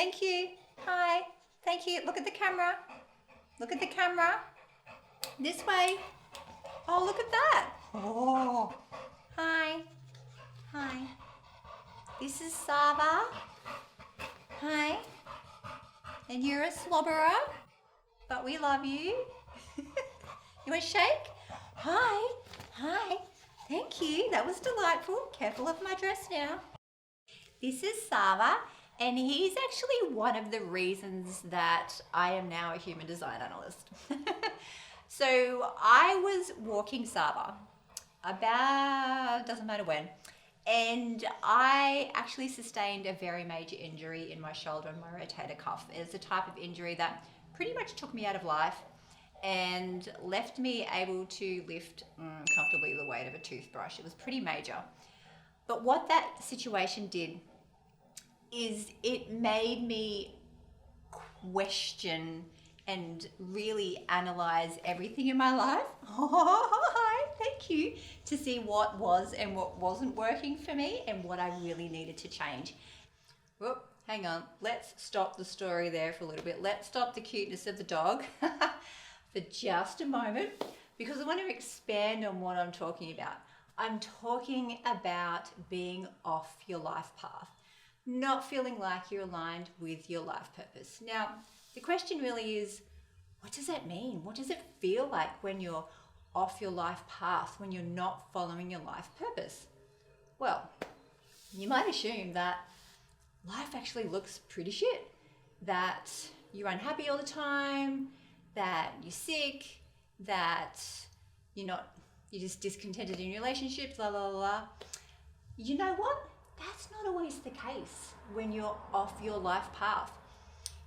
Thank you. Hi. Thank you. Look at the camera. Look at the camera. This way. Oh, look at that. Oh. Hi. Hi. This is Sava. Hi. And you're a slobberer, but we love you. You want to shake? Hi. Hi. Thank you. That was delightful. Careful of my dress now. This is Sava, and he's actually one of the reasons that I am now a human design analyst. So I was walking Sava about, doesn't matter when, and I actually sustained a very major injury in my shoulder and my rotator cuff. It's a type of injury that pretty much took me out of life and left me able to lift comfortably the weight of a toothbrush. It was pretty major. But what that situation did is it made me question and really analyze everything in my life. Hi, thank you. To see what was and what wasn't working for me and what I really needed to change. Whoop, hang on. Let's stop the story there for a little bit. Let's stop the cuteness of the dog for just a moment, because I want to expand on what I'm talking about. I'm talking about being off your life path, not feeling like you're aligned with your life purpose. Now, the question really is, what does that mean? What does it feel like when you're off your life path, when you're not following your life purpose? Well, you might assume that life actually looks pretty shit, that you're unhappy all the time, that you're sick, that you're just discontented in your relationships, la la la. You know what? That's not always the case when you're off your life path.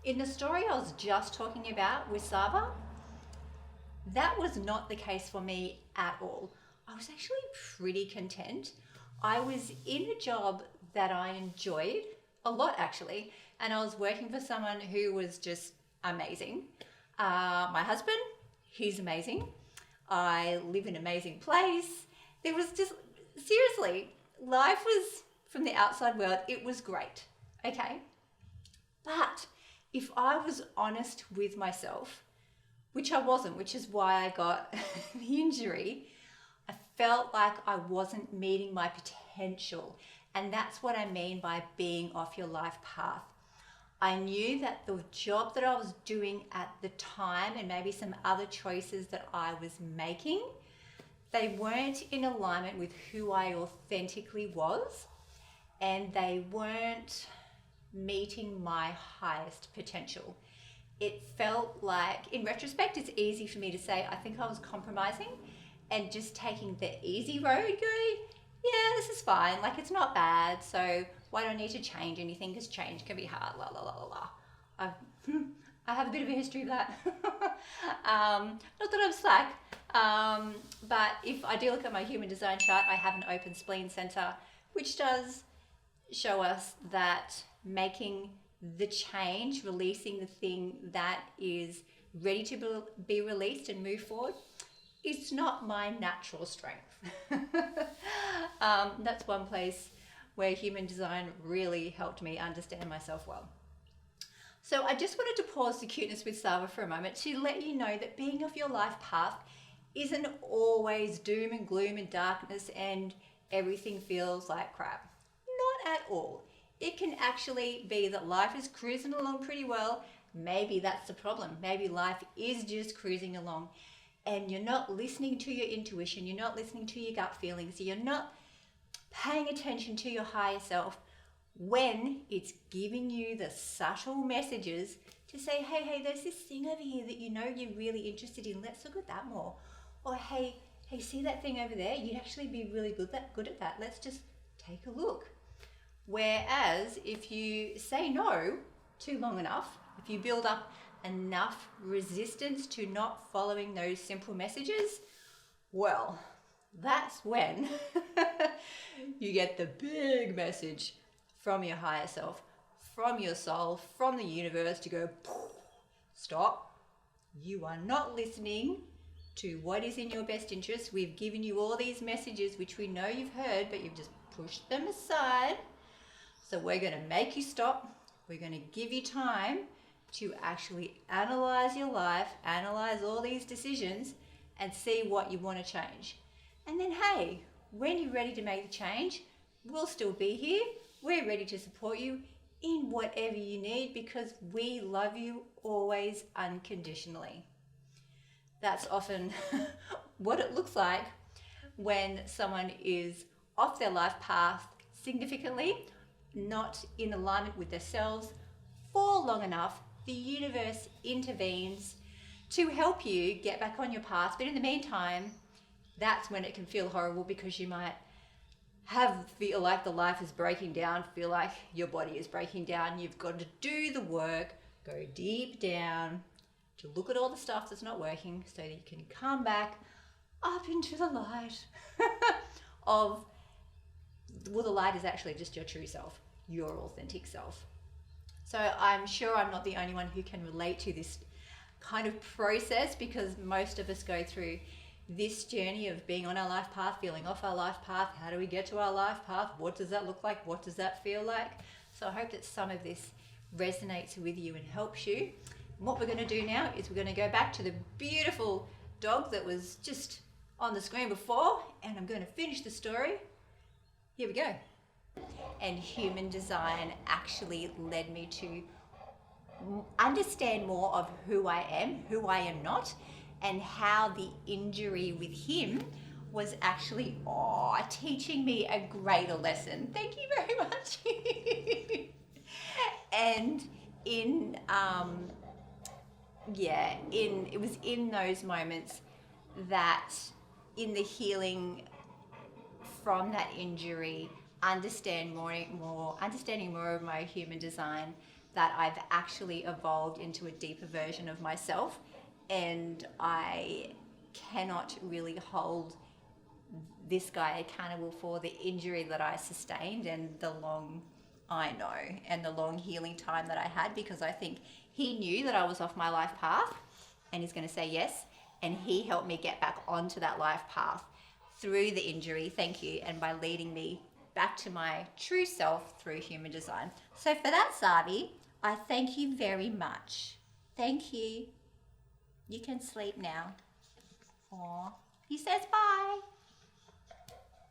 In the story I was just talking about with Sava, that was not the case for me at all. I was actually pretty content. I was in a job that I enjoyed a lot actually, and I was working for someone who was just amazing. My husband, he's amazing. I live in an amazing place. There was just, seriously, life was, from the outside world, it was great, okay? But if I was honest with myself, which I wasn't, which is why I got the injury, I felt like I wasn't meeting my potential. And that's what I mean by being off your life path. I knew that the job that I was doing at the time, and maybe some other choices that I was making, they weren't in alignment with who I authentically was, and they weren't meeting my highest potential. It felt like, in retrospect, it's easy for me to say, I think I was compromising and just taking the easy road, going, yeah, this is fine, like it's not bad, so why do I need to change anything? Because change can be hard, la la la la la. I have a bit of a history of that. Not that I'm slack, but if I do look at my human design chart, I have an open spleen center, which does show us that making the change, releasing the thing that is ready to be released and move forward, it's not my natural strength. That's one place where human design really helped me understand myself well. So I just wanted to pause the cuteness with Sava for a moment to let you know that being off your life path isn't always doom and gloom and darkness and everything feels like crap. Not at all. It can actually be that life is cruising along pretty well. Maybe that's the problem. Maybe life is just cruising along and you're not listening to your intuition, you're not listening to your gut feelings, you're not paying attention to your higher self when it's giving you the subtle messages to say, hey, there's this thing over here that you know you're really interested in, let's look at that more. Or hey, see that thing over there? You'd actually be really good at that. Let's just take a look. Whereas if you say no too long enough, if you build up enough resistance to not following those simple messages, well, that's when you get the big message from your higher self, from your soul, from the universe to go, stop. You are not listening to what is in your best interest. We've given you all these messages which we know you've heard, but you've just pushed them aside. So we're going to make you stop. We're going to give you time to actually analyze your life, analyze all these decisions, and see what you want to change. And then, hey, when you're ready to make the change, we'll still be here. We're ready to support you in whatever you need because we love you always unconditionally. That's often what it looks like when someone is off their life path significantly, not in alignment with themselves for long enough. The universe intervenes to help you get back on your path. But in the meantime, that's when it can feel horrible because you might feel like the life is breaking down, feel like your body is breaking down. You've got to do the work, go deep down to look at all the stuff that's not working so that you can come back up into the light of, well, the light is actually just your true self, your authentic self. So I'm sure I'm not the only one who can relate to this kind of process because most of us go through this journey of being on our life path, feeling off our life path. How do we get to our life path? What does that look like? What does that feel like? So I hope that some of this resonates with you and helps you. And what we're going to do now is we're going to go back to the beautiful dog that was just on the screen before, and I'm going to finish the story. Here we go. And human design actually led me to understand more of who I am not, and how the injury with him was actually teaching me a greater lesson. Thank you very much. And it was in those moments that, in the healing from that injury, understanding more of my human design, that I've actually evolved into a deeper version of myself. And I cannot really hold this guy accountable for the injury that I sustained and the long healing time that I had, because I think he knew that I was off my life path and he's going to say yes. And he helped me get back onto that life path through the injury, thank you, and by leading me back to my true self through human design. So for that, Savi, I thank you very much. Thank you. You can sleep now. He says bye.